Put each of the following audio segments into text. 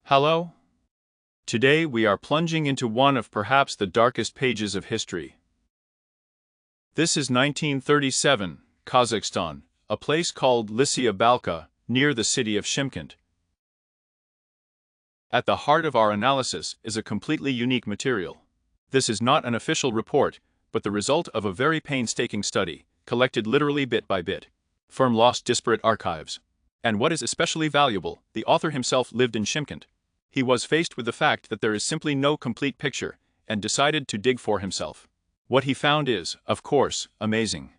Hello? Today we are plunging into one of perhaps the darkest pages of history. This is 1937, Kazakhstan, a place called Lisya Balka, near the city of Chimkent. At the heart of our analysis is a completely unique material. This is not an official report, but the result of a very painstaking study, collected literally bit by bit, from lost disparate archives. And what is especially valuable, the author himself lived in Chimkent. He was faced with the fact that there is simply no complete picture, and decided to dig for himself. What he found is, of course, amazing.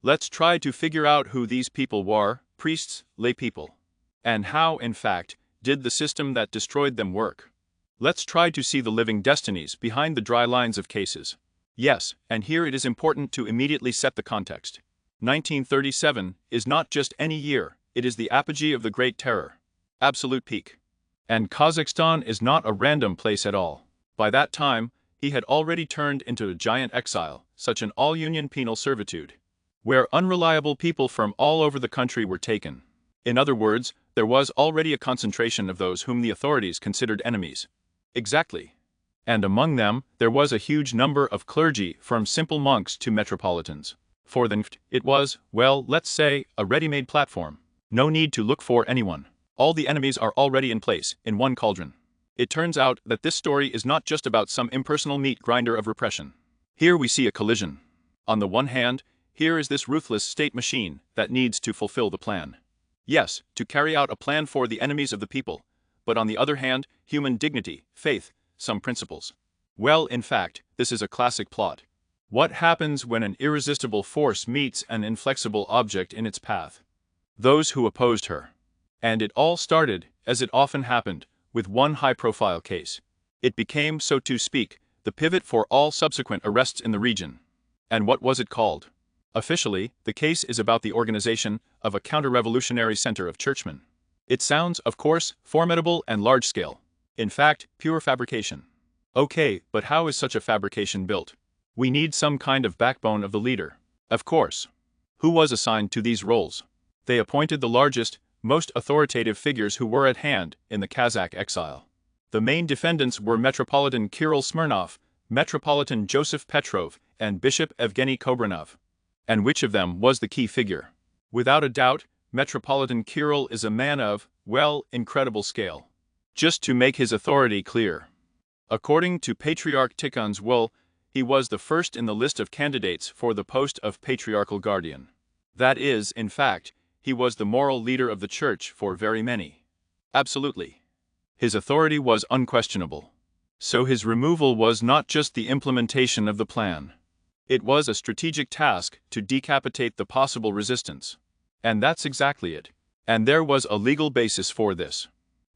Let's try to figure out who these people were, priests, lay people. And how, in fact, did the system that destroyed them work? Let's try to see the living destinies behind the dry lines of cases. Yes, and here it is important to immediately set the context. 1937 is not just any year, it is the apogee of the Great Terror. Absolute peak. And Kazakhstan is not a random place at all. By that time, he had already turned into a giant exile, such an all-union penal servitude, where unreliable people from all over the country were taken. In other words, there was already a concentration of those whom the authorities considered enemies. Exactly. And among them, there was a huge number of clergy, from simple monks to metropolitans. For them, it was, well, let's say, a ready-made platform. No need to look for anyone. All the enemies are already in place, in one cauldron. It turns out that this story is not just about some impersonal meat grinder of repression. Here we see a collision. On the one hand, here is this ruthless state machine that needs to fulfill the plan. Yes, to carry out a plan for the enemies of the people, but on the other hand, human dignity, faith, some principles. Well, in fact, this is a classic plot. What happens when an irresistible force meets an inflexible object in its path? Those who opposed her. And it all started, as it often happened, with one high-profile case. It became, so to speak, the pivot for all subsequent arrests in the region. And what was it called? Officially, the case is about the organization of a counter-revolutionary center of churchmen. It sounds, of course, formidable and large-scale. In fact, pure fabrication. Okay, but how is such a fabrication built? We need some kind of backbone of the leader. Of course. Who was assigned to these roles? They appointed the largest, most authoritative figures who were at hand in the Kazakh exile. The main defendants were Metropolitan Kirill Smirnov, Metropolitan Joseph Petrov, and Bishop Evgeny Kobranov. And which of them was the key figure? Without a doubt, Metropolitan Kirill is a man of, well, incredible scale. Just to make his authority clear. According to Patriarch Tikhon's will, he was the first in the list of candidates for the post of Patriarchal Guardian. That is, in fact, he was the moral leader of the church for very many. Absolutely. His authority was unquestionable. So his removal was not just the implementation of the plan. It was a strategic task to decapitate the possible resistance. And that's exactly it. And there was a legal basis for this.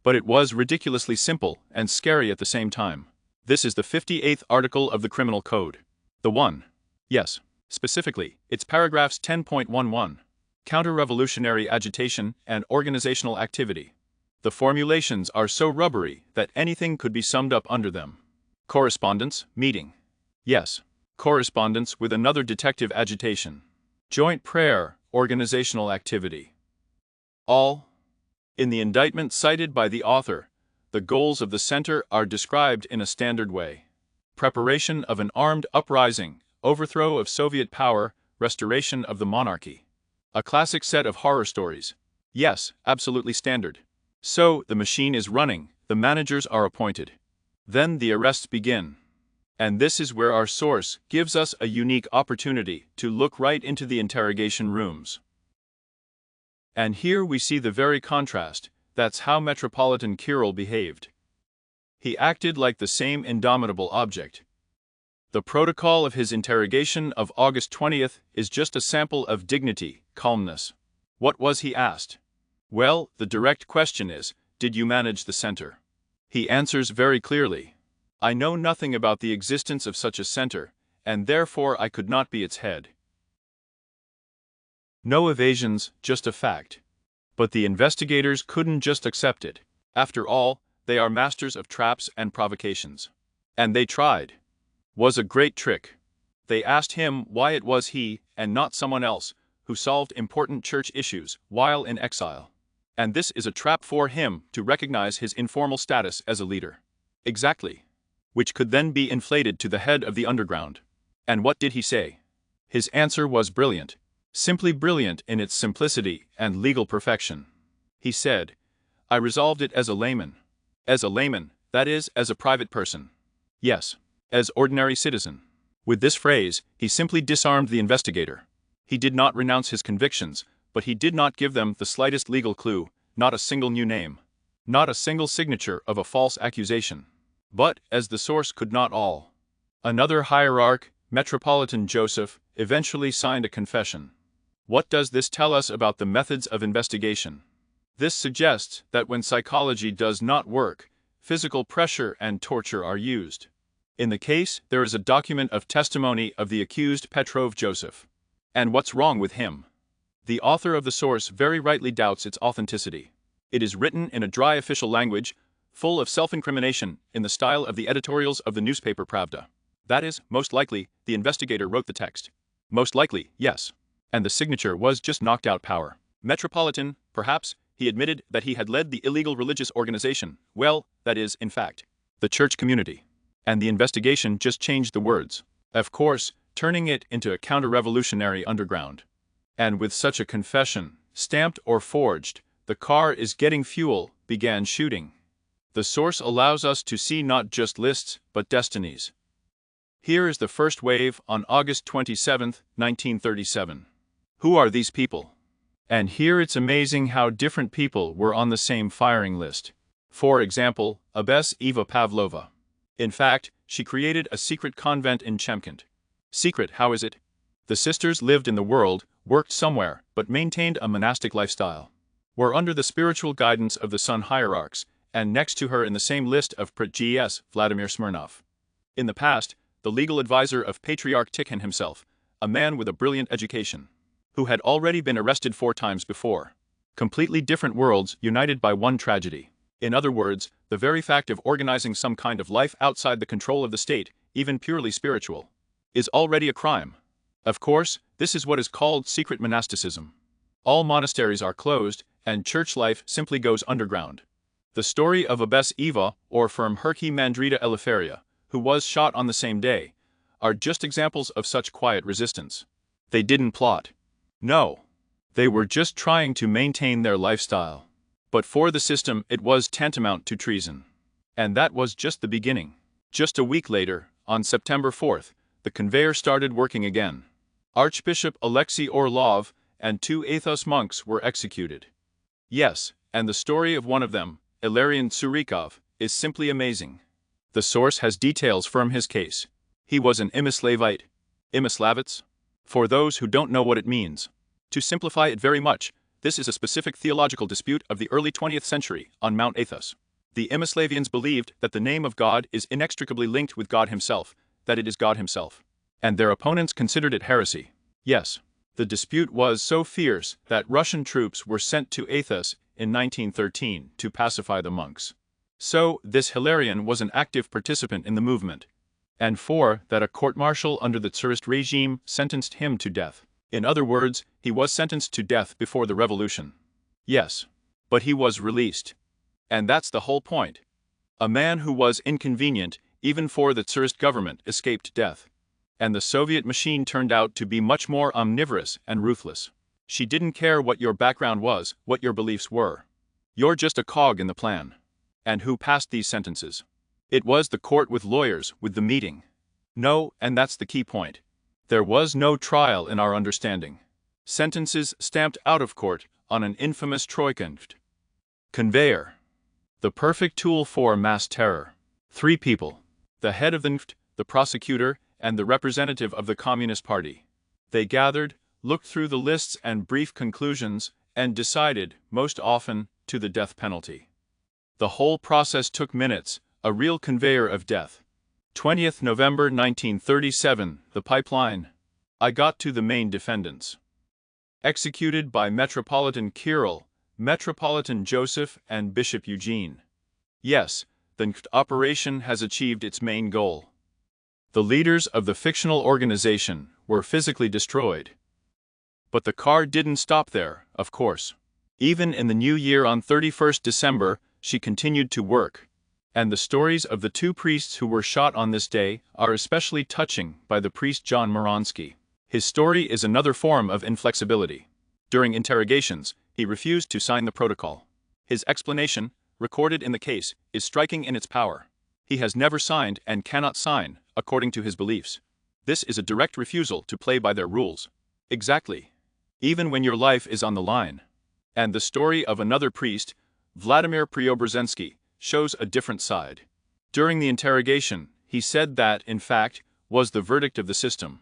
But it was ridiculously simple and scary at the same time. This is the 58th article of the Criminal Code. The one. Yes. Specifically, it's paragraphs 10.11. Counter-revolutionary agitation and organizational activity. The formulations are so rubbery that anything could be summed up under them. Correspondence, meeting. Yes. Correspondence with another detective agitation. Joint prayer, organizational activity. All. In the indictment cited by the author, the goals of the center are described in a standard way. Preparation of an armed uprising, overthrow of Soviet power, restoration of the monarchy. A classic set of horror stories. Yes, absolutely standard. So, the machine is running, the managers are appointed. Then the arrests begin. And this is where our source gives us a unique opportunity to look right into the interrogation rooms. And here we see the very contrast. That's how Metropolitan Kirill behaved. He acted like the same indomitable object. The protocol of his interrogation of August 20th is just a sample of dignity, calmness. What was he asked? Well, the direct question is, did you manage the center? He answers very clearly. I know nothing about the existence of such a center, and therefore I could not be its head. No evasions, just a fact. But the investigators couldn't just accept it. After all, they are masters of traps and provocations. And they tried. Was a great trick. They asked him why it was he, and not someone else, who solved important church issues while in exile. And this is a trap for him to recognize his informal status as a leader. Exactly. Which could then be inflated to the head of the underground. And what did he say? His answer was brilliant. Simply brilliant in its simplicity and legal perfection. He said, I resolved it as a layman. As a layman, that is, as a private person. Yes, as ordinary citizen. With this phrase, he simply disarmed the investigator. He did not renounce his convictions, but he did not give them the slightest legal clue, not a single new name, not a single signature of a false accusation. But, as the source could not all. Another hierarch, Metropolitan Joseph, eventually signed a confession. What does this tell us about the methods of investigation? This suggests that when psychology does not work, physical pressure and torture are used. In the case, there is a document of testimony of the accused Petrov Joseph. And what's wrong with him? The author of the source very rightly doubts its authenticity. It is written in a dry official language, full of self-incrimination, in the style of the editorials of the newspaper Pravda. That is, most likely, the investigator wrote the text. Most likely, yes. And the signature was just knocked out power. Metropolitan, perhaps, he admitted that he had led the illegal religious organization, well, that is, in fact, the church community. And the investigation just changed the words. Of course, turning it into a counter-revolutionary underground. And with such a confession, stamped or forged, the car is getting fuel, began shooting. The source allows us to see not just lists, but destinies. Here is the first wave on August 27, 1937. Who are these people? And here it's amazing how different people were on the same firing list. For example, Abbess Eva Pavlova. In fact, she created a secret convent in Chimkent. Secret, how is it? The sisters lived in the world, worked somewhere, but maintained a monastic lifestyle. Were under the spiritual guidance of the Sun hierarchs, and next to her in the same list of Gs. Vladimir Smirnov. In the past, the legal advisor of Patriarch Tikhon himself, a man with a brilliant education, who had already been arrested 4 times before. Completely different worlds united by one tragedy. In other words, the very fact of organizing some kind of life outside the control of the state, even purely spiritual, is already a crime. Of course, this is what is called secret monasticism. All monasteries are closed, and church life simply goes underground. The story of Abbess Eva, or from Herky Mandrita Elifaria, who was shot on the same day, are just examples of such quiet resistance. They didn't plot. No. They were just trying to maintain their lifestyle. But for the system it was tantamount to treason. And that was just the beginning. Just a week later, on September 4th, the conveyor started working again. Archbishop Alexei Orlov and 2 Athos monks were executed. Yes, and the story of one of them, Ilarion Tsurikov, is simply amazing. The source has details from his case. He was an Imislavite. Imislavits? For those who don't know what it means. To simplify it very much, this is a specific theological dispute of the early 20th century on Mount Athos. The Imislavians believed that the name of God is inextricably linked with God himself, that it is God himself. And their opponents considered it heresy. Yes, the dispute was so fierce that Russian troops were sent to Athos in 1913 to pacify the monks. So, this Hilarion was an active participant in the movement. And for that a court-martial under the Tsarist regime sentenced him to death. In other words, he was sentenced to death before the revolution. Yes. But he was released. And that's the whole point. A man who was inconvenient, even for the Tsarist government, escaped death. And the Soviet machine turned out to be much more omnivorous and ruthless. She didn't care what your background was, what your beliefs were. You're just a cog in the plan. And who passed these sentences? It was the court with lawyers, with the meeting. No, and that's the key point. There was no trial in our understanding. Sentences stamped out of court on an infamous Troikant conveyor. The perfect tool for mass terror. 3 people. The head of the NFT, the prosecutor, and the representative of the Communist Party. They gathered, looked through the lists and brief conclusions, and decided, most often, to the death penalty. The whole process took minutes, a real conveyor of death. 20th November 1937, the pipeline. I got to the main defendants. Executed by Metropolitan Kirill, Metropolitan Joseph, and Bishop Eugene. Yes, the operation has achieved its main goal. The leaders of the fictional organization were physically destroyed. But the car didn't stop there, of course. Even in the new year on 31st December, she continued to work. And the stories of the two priests who were shot on this day are especially touching by the priest John Moronsky. His story is another form of inflexibility. During interrogations, he refused to sign the protocol. His explanation, recorded in the case, is striking in its power. He has never signed and cannot sign, according to his beliefs. This is a direct refusal to play by their rules. Exactly. Even when your life is on the line. And the story of another priest, Vladimir Preobrazhensky, shows a different side. During the interrogation, he said that, in fact, was the verdict of the system.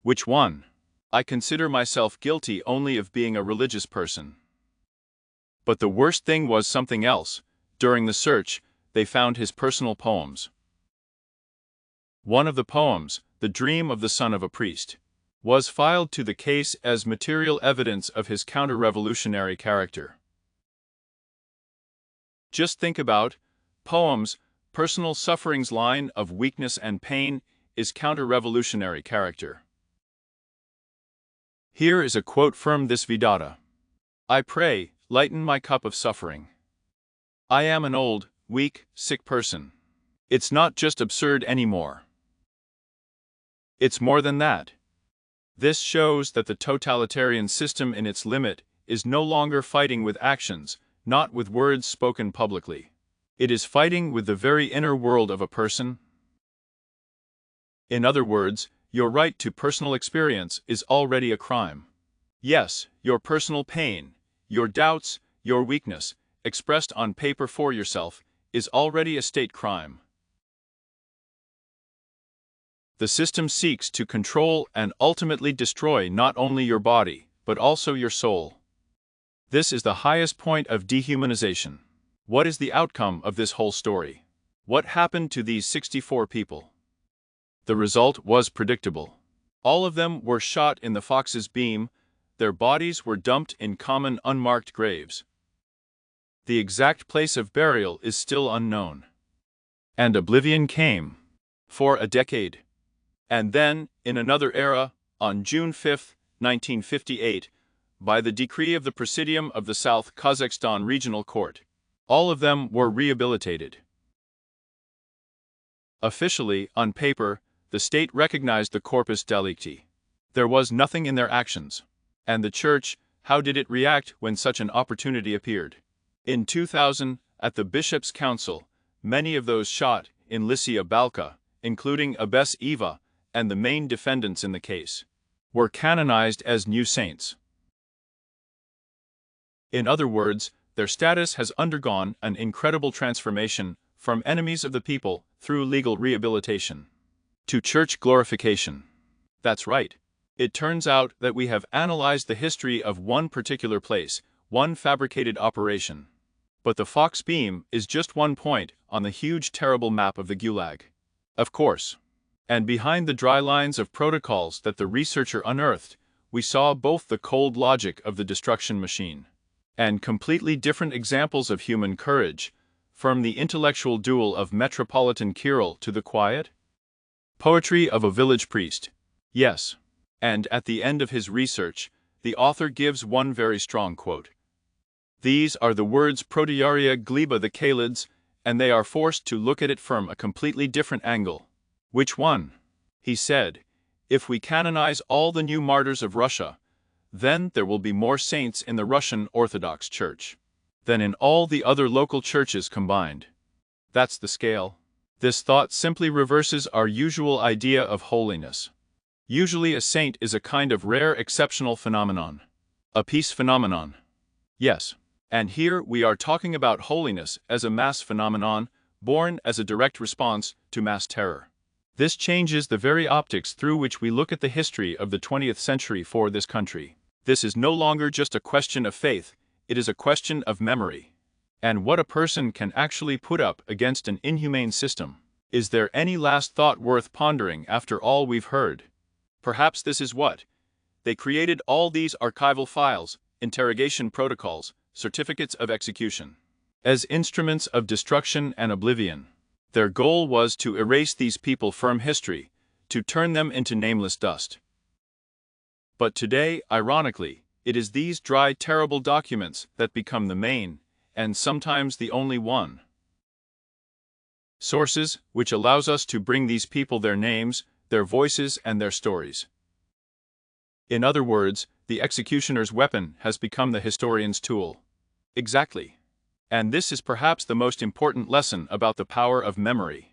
Which one? I consider myself guilty only of being a religious person. But the worst thing was something else. During the search, they found his personal poems. One of the poems, The Dream of the Son of a Priest, was filed to the case as material evidence of his counter-revolutionary character. Just think about, poems, personal sufferings line of weakness and pain is counter-revolutionary character. Here is a quote from this Vedanta. I pray, lighten my cup of suffering. I am an old, weak, sick person. It's not just absurd anymore. It's more than that. This shows that the totalitarian system in its limit is no longer fighting with actions, not with words spoken publicly. It is fighting with the very inner world of a person. In other words, your right to personal experience is already a crime. Yes, your personal pain, your doubts, your weakness, expressed on paper for yourself, is already a state crime. The system seeks to control and ultimately destroy not only your body, but also your soul. This is the highest point of dehumanization. What is the outcome of this whole story? What happened to these 64 people? The result was predictable. All of them were shot in the Fox's beam, their bodies were dumped in common unmarked graves. The exact place of burial is still unknown. And oblivion came. For a decade. And then, in another era, on June 5, 1958, by the decree of the Presidium of the South Kazakhstan Regional Court, all of them were rehabilitated. Officially, on paper, the state recognized the corpus delicti. There was nothing in their actions. And the Church, how did it react when such an opportunity appeared? In 2000, at the Bishops' Council, many of those shot in Lisya Balka, including Abbess Eva and the main defendants in the case, were canonized as new saints. In other words, their status has undergone an incredible transformation from enemies of the people through legal rehabilitation to church glorification. That's right. It turns out that we have analyzed the history of one particular place, one fabricated operation. But the Fox beam is just one point on the huge terrible map of the Gulag. Of course. And behind the dry lines of protocols that the researcher unearthed, we saw both the cold logic of the destruction machine and completely different examples of human courage, from the intellectual duel of Metropolitan Kirill to the quiet poetry of a village priest. Yes. And at the end of his research, the author gives one very strong quote. These are the words Protearia gleba the Kalids, and they are forced to look at it from a completely different angle. Which one? He said, if we canonize all the new martyrs of Russia, then there will be more saints in the Russian Orthodox Church than in all the other local churches combined. That's the scale. This thought simply reverses our usual idea of holiness. Usually a saint is a kind of rare exceptional phenomenon. A peace phenomenon. Yes. And here we are talking about holiness as a mass phenomenon, born as a direct response to mass terror. This changes the very optics through which we look at the history of the 20th century for this country. This is no longer just a question of faith, it is a question of memory. And what a person can actually put up against an inhumane system. Is there any last thought worth pondering after all we've heard? Perhaps this is what they created all these archival files, interrogation protocols, certificates of execution, as instruments of destruction and oblivion. Their goal was to erase these people from history, to turn them into nameless dust. But today, ironically, It is these dry, terrible documents that become the main, and sometimes the only one, sources which allows us to bring these people their names, their voices, and their stories. In other words, the executioner's weapon has become the historian's tool. Exactly. And this is perhaps the most important lesson about the power of memory.